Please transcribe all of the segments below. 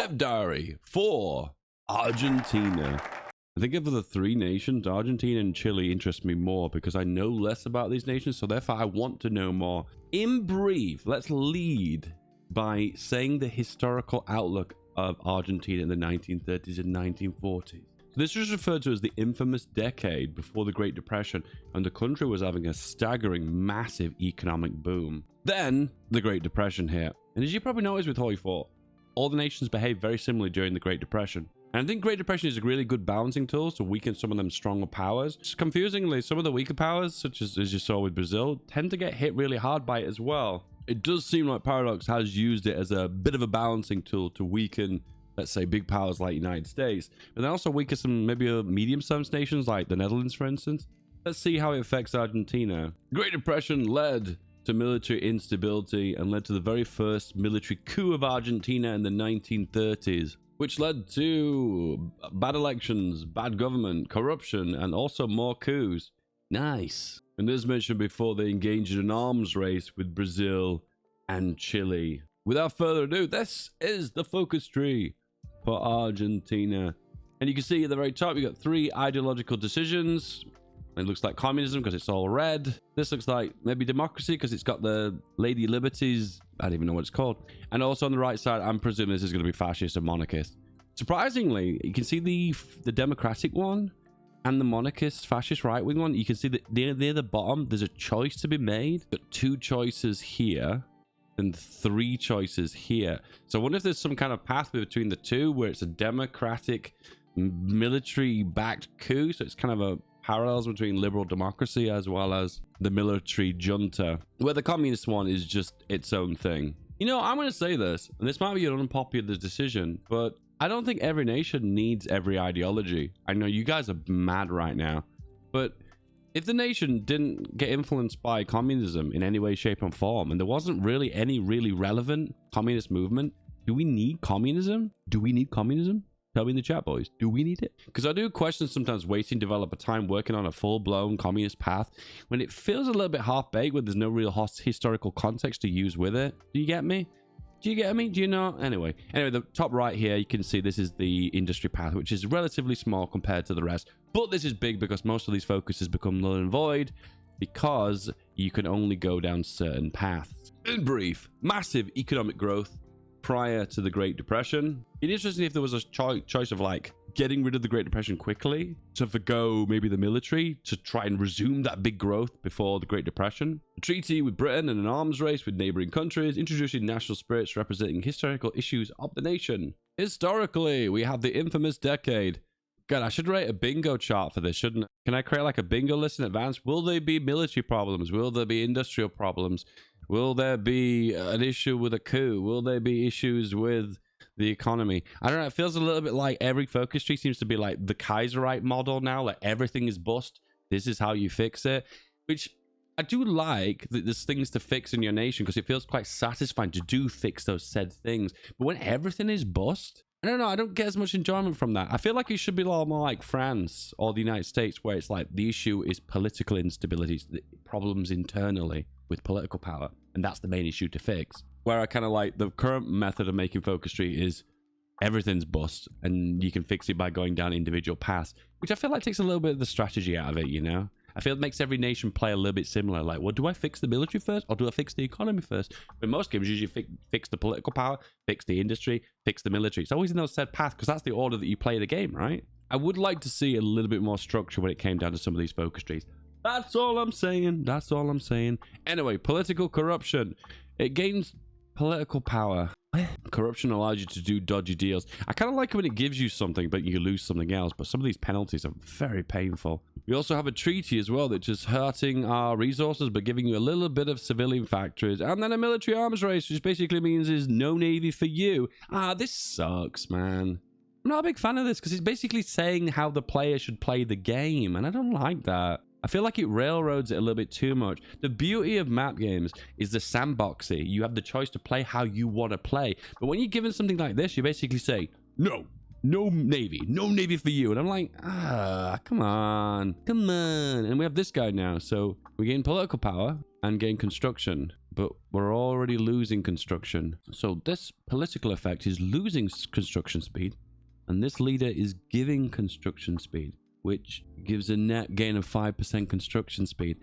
Dev Diary for Argentina. I think of the three nations, Argentina and Chile interest me more because I know less about these nations, so therefore I want to know more. In brief, let's lead by saying the historical outlook of Argentina in the 1930s and 1940s. This was referred to as the infamous decade before the Great Depression, and the country was having a staggering, massive economic boom. Then, the Great Depression hit. And as you probably noticed with Hoi 4, all the nations behaved very similarly during the Great Depression. And I think Great Depression is a really good balancing tool to weaken some of them stronger powers. Just confusingly, some of the weaker powers, such as you saw with Brazil, tend to get hit really hard by it as well. It does seem like Paradox has used it as a bit of a balancing tool to weaken, let's say, big powers like United States, but then also weaken some maybe medium-sized nations like the Netherlands, for instance. Let's see how it affects Argentina. Great Depression led to military instability and led to the very first military coup of Argentina in the 1930s, which led to bad elections, bad government, corruption, and also more coups. Nice. And as mentioned before, they engaged in an arms race with Brazil and Chile. Without further ado, this is the focus tree for Argentina. And you can see at the very top, you got three ideological decisions. It looks like communism because it's all red. This looks like maybe democracy because it's got the Lady Liberties. I don't even know what it's called. And also on the right side, I'm presuming this is going to be fascist and monarchist. Surprisingly, you can see the democratic one and the monarchist fascist right-wing one. You can see that near the bottom, there's a choice to be made. Got two choices here and three choices here. So I wonder if there's some kind of pathway between the two where it's a democratic military-backed coup. So it's kind of a parallels between liberal democracy as well as the military junta, where the communist one is just its own thing. You know, I'm going to say this, and this might be an unpopular decision, but I don't think every nation needs every ideology. I know you guys are mad right now, but if the nation didn't get influenced by communism in any way, shape, or form, and there wasn't really any really relevant communist movement, do we need communism? Do we need communism? Tell me in the chat, boys. Do we need it? Because I do question sometimes wasting developer time working on a full-blown communist path when it feels a little bit half-baked, when there's no real historical context to use with it. Do you get me? Do you get me? Do you know? Anyway, the top right here, you can see this is the industry path, which is relatively small compared to the rest. But this is big because most of these focuses become null and void because you can only go down certain paths. In brief, massive economic growth prior to the Great Depression. It'd be interesting if there was a choice of like getting rid of the Great Depression quickly to forgo maybe the military to try and resume that big growth before the Great Depression. A treaty with Britain and an arms race with neighboring countries, introducing national spirits representing historical issues of the nation. Historically, we have the infamous decade. God, I should write a bingo chart for this, shouldn't I? Can I create like a bingo list in advance? Will there be military problems? Will there be industrial problems? Will there be an issue with a coup? Will there be issues with the economy? I don't know. It feels a little bit like every focus tree seems to be like the Kaiserite model now. Like everything is bust. This is how you fix it. Which I do like that there's things to fix in your nation because it feels quite satisfying to do fix those said things. But when everything is bust, I don't know. I don't get as much enjoyment from that. I feel like it should be a lot more like France or the United States, where it's like the issue is political instability, problems internally with political power, and that's the main issue to fix. Where I kind of like the current method of making focus tree is everything's bust and you can fix it by going down individual paths, which I feel like takes a little bit of the strategy out of it, you know? I feel it makes every nation play a little bit similar. Like, well, do I fix the military first or do I fix the economy first? But in most games, you usually fix the political power, fix the industry, fix the military. It's always in those said paths because that's the order that you play the game, right? I would like to see a little bit more structure when it came down to some of these focus trees. That's all I'm saying. That's all I'm saying. Anyway, political corruption. It gains political power. Corruption allows you to do dodgy deals. I kind of like it when it gives you something, but you lose something else. But some of these penalties are very painful. We also have a treaty as well that's just hurting our resources, but giving you a little bit of civilian factories. And then a military arms race, which basically means there's no navy for you. This sucks, man. I'm not a big fan of this because it's basically saying how the player should play the game. And I don't like that. I feel like it railroads it a little bit too much. The beauty of map games is the sandboxy. You have the choice to play how you want to play. But when you're given something like this, you basically say, no navy for you. And I'm like, come on. And we have this guy now. So we gain political power and gain construction. but we're already losing construction. So this political effect is losing construction speed, and this leader is giving construction speed, which gives a net gain of 5% construction speed.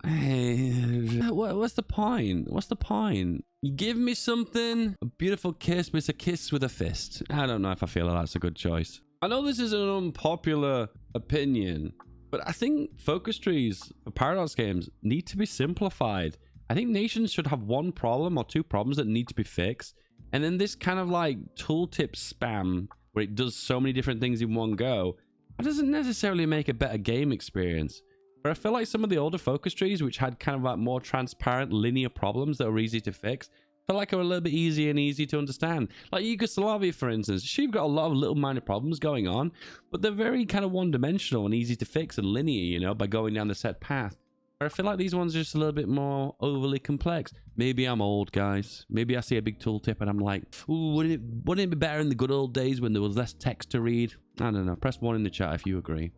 What's the point? What's the point? You give me something, a beautiful kiss, but it's a kiss with a fist. I don't know if I feel like that's a good choice. I know this is an unpopular opinion, but I think focus trees for Paradox games need to be simplified. I think nations should have one problem or two problems that need to be fixed. And then this kind of like tooltip spam where it does so many different things in one go, that doesn't necessarily make a better game experience. But I feel like some of the older focus trees, which had kind of like more transparent linear problems that were easy to fix, felt like they were a little bit easy and easy to understand. Like Yugoslavia, for instance, she's got a lot of little minor problems going on, but they're very kind of one-dimensional and easy to fix and linear, you know, by going down the set path. But I feel like these ones are just a little bit more overly complex. Maybe I'm old, guys. Maybe I see a big tooltip and I'm like, ooh, wouldn't it be better in the good old days when there was less text to read? I don't know. Press 1 in the chat if you agree.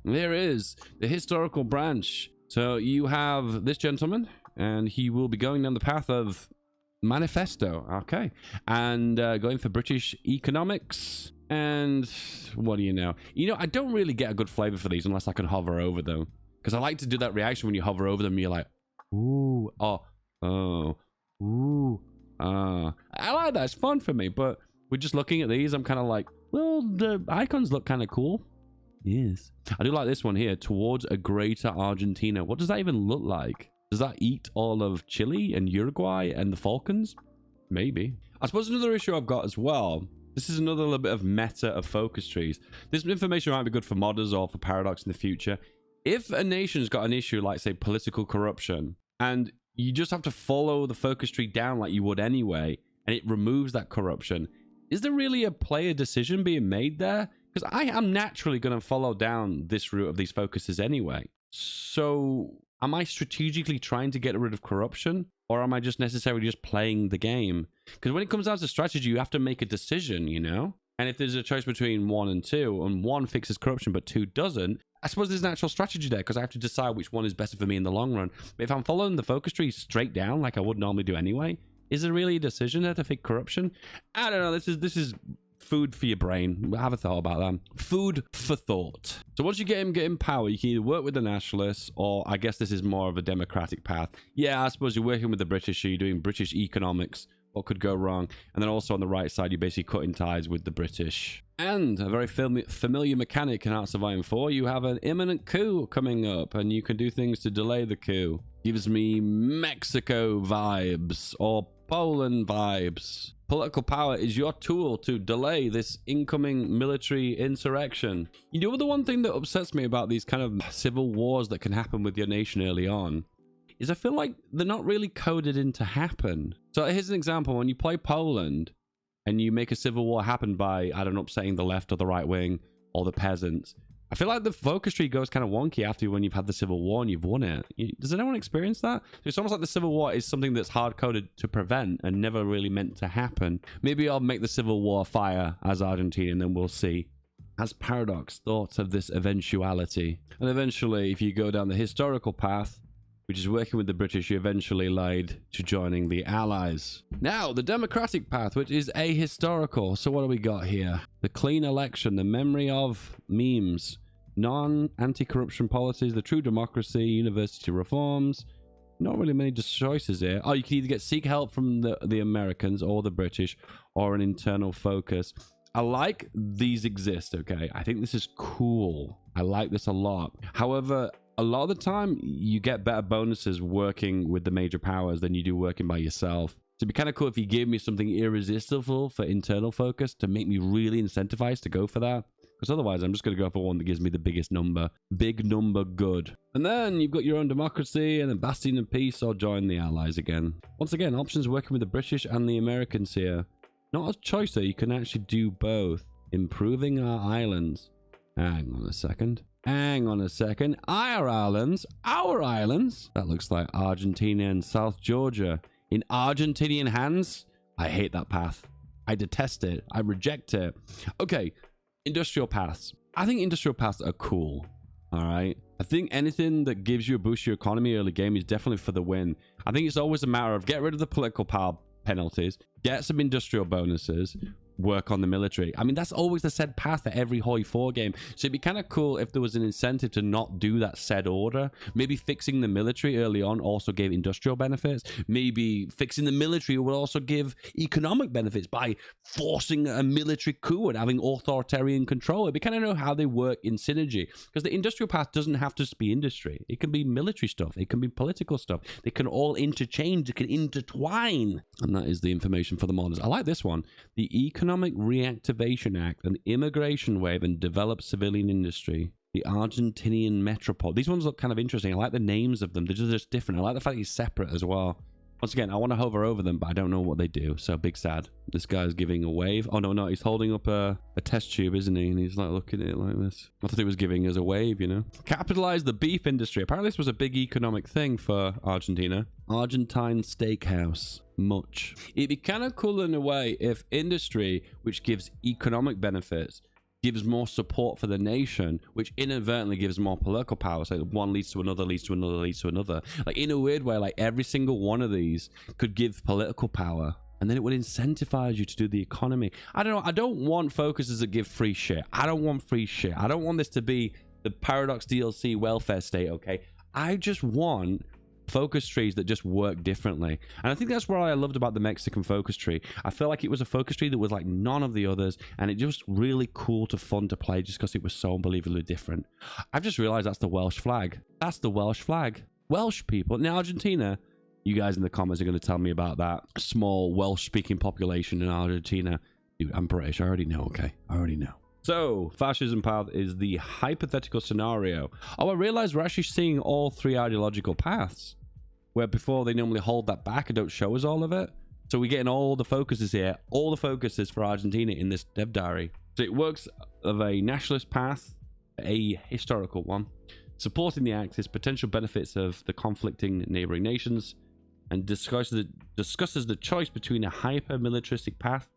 There is the historical branch. So you have this gentleman, and he will be going down the path of manifesto. Okay. And going for British economics. And what do you know? You know, I don't really get a good flavor for these unless I can hover over them. Because I like to do that reaction when you hover over them. You're like, ooh, ooh, I like that. It's fun for me. But we're just looking at these. I'm kind of like, well, the icons look kind of cool. Yes. I do like this one here. Towards a greater Argentina. What does that even look like? Does that eat all of Chile and Uruguay and the Falklands? Maybe. I suppose another issue I've got as well. This is another little bit of meta of focus trees. This information might be good for modders or for Paradox in the future. If a nation's got an issue like, say, political corruption, and you just have to follow the focus tree down like you would anyway, and it removes that corruption, is there really a player decision being made there? Because I am naturally going to follow down this route of these focuses anyway. So am I strategically trying to get rid of corruption? Or am I just necessarily just playing the game? Because when it comes down to strategy, you have to make a decision, you know? And if there's a choice between 1 and 2, and 1 fixes corruption but 2 doesn't, I suppose there's an actual strategy there because I have to decide which one is better for me in the long run. But if I'm following the focus tree straight down like I would normally do anyway, is there really a decision there to fix corruption? I don't know. This is food for your brain. Have a thought about that. Food for thought. So once you get in power, you can either work with the nationalists, or I guess this is more of a democratic path. Yeah, I suppose you're working with the British, so you're doing British economics. What could go wrong? And then also on the right side, you're basically cutting ties with the British. And a very familiar mechanic in Hearts of Iron 4, you have an imminent coup coming up, and you can do things to delay the coup. Gives me Mexico vibes, or Poland vibes. Political power is your tool to delay this incoming military insurrection. You know, the one thing that upsets me about these kind of civil wars that can happen with your nation early on is I feel like they're not really coded in to happen. So here's an example. When you play Poland and you make a civil war happen by, I don't know, upsetting the left or the right wing or the peasants, I feel like the focus tree goes kind of wonky after when you've had the civil war and you've won it. Does anyone experience that? So it's almost like the civil war is something that's hard-coded to prevent and never really meant to happen. Maybe I'll make the civil war fire as Argentina and then we'll see. As Paradox, thoughts of this eventuality. And eventually, if you go down the historical path, which is working with the British, you eventually lied to joining the Allies. Now, the democratic path, which is ahistorical. So what do we got here? The clean election, the memory of memes, non-anti-corruption policies, the true democracy, university reforms. Not really many choices here. Oh, you can either seek help from the Americans or the British, or an internal focus. I like these exist, okay? I think this is cool. I like this a lot. However, a lot of the time, you get better bonuses working with the major powers than you do working by yourself. So it'd be kind of cool if you gave me something irresistible for internal focus to make me really incentivized to go for that. Because otherwise, I'm just going to go for one that gives me the biggest number. Big number good. And then you've got your own democracy and a bastion of peace, or join the Allies again. Once again, options working with the British and the Americans here. Not a choice though, you can actually do both. Improving our islands. Hang on a second. Hang on a second. Our islands? Our islands? That looks like Argentina and South Georgia. In Argentinian hands? I hate that path. I detest it. I reject it. Okay, industrial paths. I think industrial paths are cool. All right. I think anything that gives you a boost to your economy early game is definitely for the win. I think it's always a matter of get rid of the political power penalties, get some industrial bonuses, work on the military. I mean, that's always the said path for every Hoi 4 game. So it'd be kind of cool if there was an incentive to not do that said order. Maybe fixing the military early on also gave industrial benefits. Maybe fixing the military would also give economic benefits by forcing a military coup and having authoritarian control. It'd be kind of know how they work in synergy, because the industrial path doesn't have to just be industry. It can be military stuff. It can be political stuff. They can all interchange. They can intertwine. And that is the information for the modders. I like this one. The Economic Reactivation Act, an immigration wave, and develop civilian industry. The Argentinian Metropole. These ones look kind of interesting. I like the names of them. They're just different. I like the fact he's separate as well. Once again, I want to hover over them, but I don't know what they do. So big sad. This guy's giving a wave. Oh, no. He's holding up a test tube, isn't he? And he's like looking at it like this. I thought he was giving us a wave, you know? Capitalize the beef industry. Apparently this was a big economic thing for Argentina. Argentine steakhouse. Much. It'd be kind of cool in a way if industry, which gives economic benefits, gives more support for the nation, which inadvertently gives more political power. So one leads to another, leads to another, leads to another. Like in a weird way, like every single one of these could give political power, and then it would incentivize you to do the economy. I don't know. I don't want focuses that give free shit. I don't want free shit. I don't want this to be the Paradox DLC welfare state, okay? I just want focus trees that just work differently. And I think that's what I loved about the Mexican focus tree. I felt like it was a focus tree that was like none of the others, and it just really cool to fun to play just because it was so unbelievably different. I've just realized that's the Welsh flag. That's the Welsh flag. Welsh people in Argentina. You guys in the comments are going to tell me about that small Welsh speaking population in Argentina. Dude, I'm British. I already know, okay? I already know. So, fascism path is the hypothetical scenario. Oh, I realized we're actually seeing all three ideological paths, where before they normally hold that back and don't show us all of it. So we're getting all the focuses here, all the focuses for Argentina in this dev diary. So it works of a nationalist path, a historical one, supporting the Axis, potential benefits of the conflicting neighboring nations, and discusses the choice between a hyper-militaristic path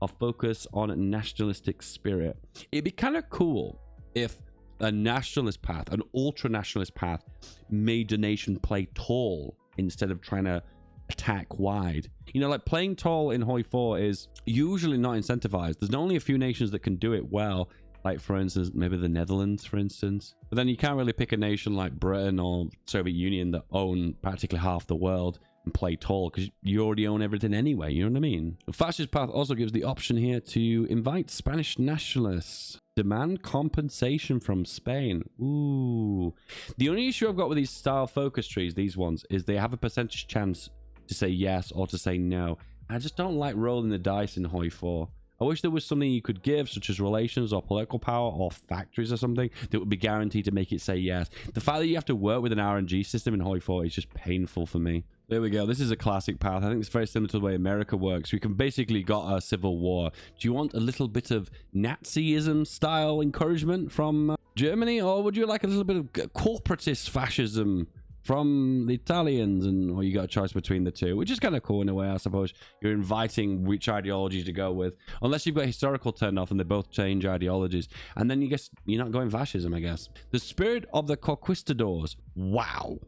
or focus on nationalistic spirit. It'd be kind of cool if a nationalist path, an ultra-nationalist path, made the nation play tall instead of trying to attack wide. You know, like playing tall in Hoi 4 is usually not incentivized. There's only a few nations that can do it well. Like, for instance, maybe the Netherlands, for instance. But then you can't really pick a nation like Britain or Soviet Union that own practically half the world and play tall, because you already own everything anyway, you know what I mean? The fascist path also gives the option here to invite Spanish nationalists. Demand compensation from Spain. Ooh. The only issue I've got with these style focus trees, these ones, is they have a percentage chance to say yes or to say no. I just don't like rolling the dice in Hoi 4. I wish there was something you could give, such as relations or political power or factories or something, that would be guaranteed to make it say yes. The fact that you have to work with an RNG system in Hoi 4 is just painful for me. There we go. This is a classic path. I think it's very similar to the way America works. We can basically got a civil war. Do you want a little bit of Nazism style encouragement from Germany, or would you like a little bit of corporatist fascism from the Italians? And or you got a choice between the two, which is kind of cool in a way, I suppose. You're inviting which ideology to go with, unless you've got historical turned off and they both change ideologies, and then you guess you're not going fascism, I guess. The spirit of the conquistadors. Wow.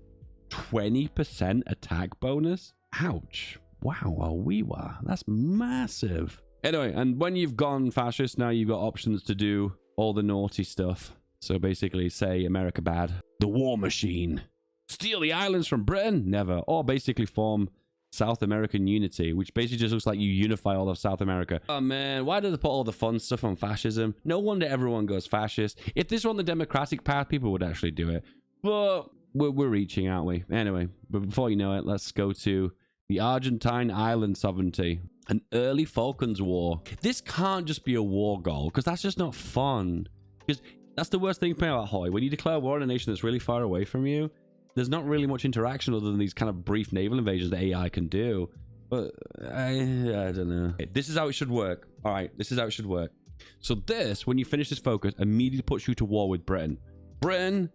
20% attack bonus. Ouch. Wow, a wee wah. That's massive. Anyway, and when you've gone fascist, now you've got options to do all the naughty stuff. So basically say America bad, the war machine, steal the islands from Britain, never, or basically form South American unity, which basically just looks like you unify all of South America. Oh man, why do they put all the fun stuff on fascism? No wonder everyone goes fascist. If this were on the democratic path, people would actually do it. But we're reaching, aren't we? Anyway, but before you know it, let's go to the Argentine island sovereignty. An early Falklands War. This can't just be a war goal, because that's just not fun. Because that's the worst thing about Hoi. When you declare war on a nation that's really far away from you, there's not really much interaction other than these kind of brief naval invasions that AI can do. But I don't know. This is how it should work. All right, this is how it should work. So this, when you finish this focus, immediately puts you to war with Britain. Britain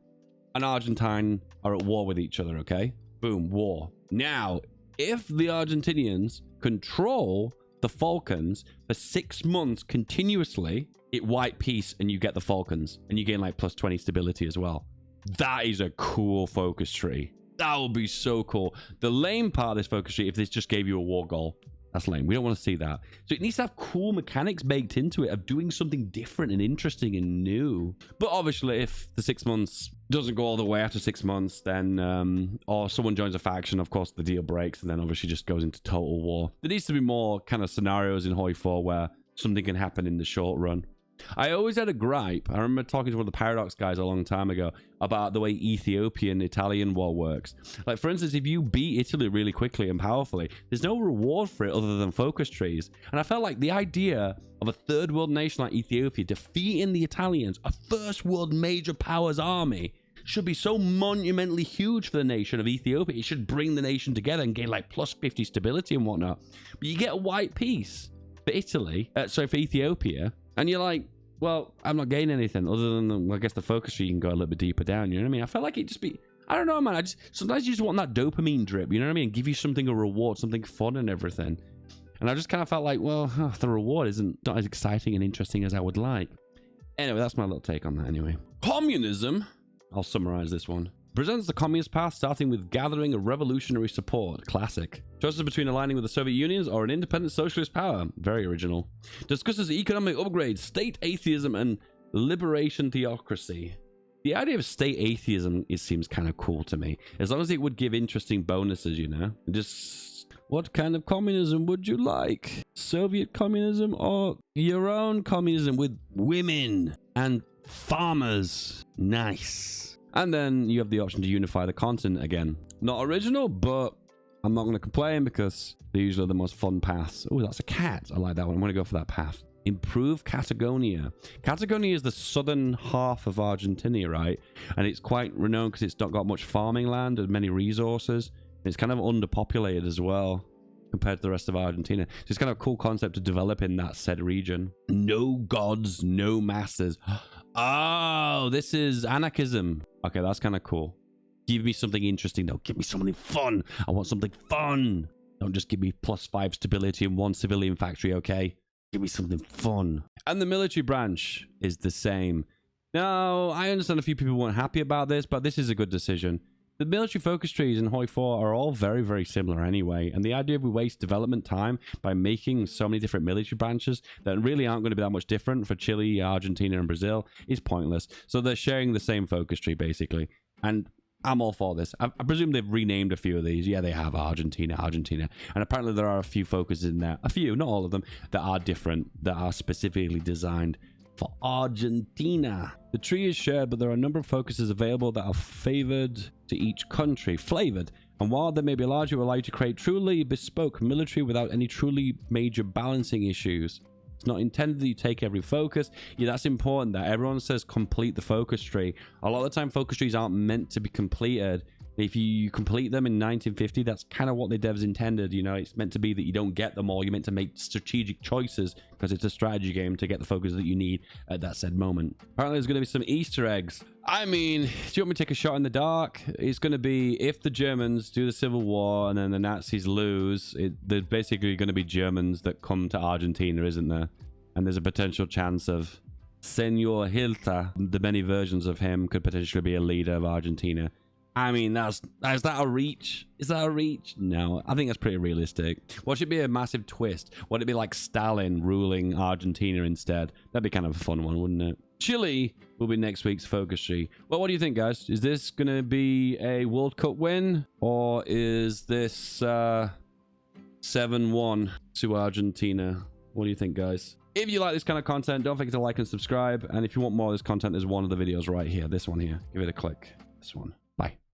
and Argentine are at war with each other, okay? Boom, war. Now, if the Argentinians control the Falcons for 6 months continuously, it white peace and you get the Falcons and you gain like plus 20 stability as well. That is a cool focus tree. That would be so cool. The lame part of this focus tree, if this just gave you a war goal, that's lame. We don't want to see that. So it needs to have cool mechanics baked into it of doing something different and interesting and new. But obviously, if the 6 months doesn't go all the way after 6 months, then, or someone joins a faction, of course, the deal breaks and then obviously just goes into total war. There needs to be more kind of scenarios in Hoi 4 where something can happen in the short run. I always had a gripe. I remember talking to one of the Paradox guys a long time ago about the way Ethiopian-Italian war works. Like, for instance, if you beat Italy really quickly and powerfully, there's no reward for it other than focus trees. And I felt like the idea of a third world nation like Ethiopia defeating the Italians, a first world major powers army, should be so monumentally huge for the nation of Ethiopia. It should bring the nation together and gain like plus 50 stability and whatnot. But you get a white peace for Italy, for Ethiopia, and you're like, well, I'm not gaining anything other than, I guess, the focus tree. You can go a little bit deeper down, you know what I mean? I felt like it just be, I don't know, man. Sometimes you just want that dopamine drip, you know what I mean? Give you something, a reward, something fun and everything. And I just kind of felt like, well, the reward isn't not as exciting and interesting as I would like. Anyway, that's my little take on that anyway. Communism, I'll summarize this one, presents the communist path starting with gathering a revolutionary support. Classic. Choices between aligning with the Soviet Union or an independent socialist power. Very original. Discusses economic upgrades, state atheism, and liberation theocracy. The idea of state atheism seems kind of cool to me. As long as it would give interesting bonuses, you know? Just, what kind of communism would you like? Soviet communism or your own communism with women and farmers? Nice. And then you have the option to unify the continent again. Not original, but I'm not going to complain because they're usually the most fun paths. Oh, that's a cat. I like that one. I'm going to go for that path. Improve Patagonia. Patagonia is the southern half of Argentina, right? And it's quite renowned because it's not got much farming land and many resources. It's kind of underpopulated as well compared to the rest of Argentina. So it's kind of a cool concept to develop in that said region. No gods, no masters. Oh, this is anarchism. Okay, that's kind of cool. Give me something interesting though. Give me something fun. I want something fun. Don't just give me +5 stability in one civilian factory, okay? Give me something fun. And the military branch is the same. Now, I understand a few people weren't happy about this, but this is a good decision. The military focus trees in Hoi 4 are all very, very similar anyway, and the idea of we waste development time by making so many different military branches that really aren't going to be that much different for Chile, Argentina, and Brazil is pointless. So they're sharing the same focus tree, basically. And I'm all for this. I presume they've renamed a few of these. Yeah, they have Argentina. And apparently there are a few focuses in there. A few, not all of them, that are different, that are specifically designed for Argentina. The tree is shared, but there are a number of focuses available that are favored to each country. Flavored. And while they may be large, it will allow you to create truly bespoke military without any truly major balancing issues. It's not intended that you take every focus. Yeah, that's important that everyone says complete the focus tree. A lot of the time focus trees aren't meant to be completed. If you complete them in 1950, that's kind of what the devs intended. You know, it's meant to be that you don't get them all. You're meant to make strategic choices because it's a strategy game to get the focus that you need at that said moment. Apparently, there's going to be some Easter eggs. I mean, do you want me to take a shot in the dark? It's going to be if the Germans do the Civil War and then the Nazis lose, there's basically going to be Germans that come to Argentina, isn't there? And there's a potential chance of Senor Hilta, the many versions of him, could potentially be a leader of Argentina. I mean, is that a reach? Is that a reach? No, I think that's pretty realistic. What should be a massive twist? Would it be like Stalin ruling Argentina instead? That'd be kind of a fun one, wouldn't it? Chile will be next week's focus tree. Well, what do you think, guys? Is this going to be a World Cup win? Or is this 7-1 to Argentina? What do you think, guys? If you like this kind of content, don't forget to like and subscribe. And if you want more of this content, there's one of the videos right here. This one here. Give it a click. This one. Bye.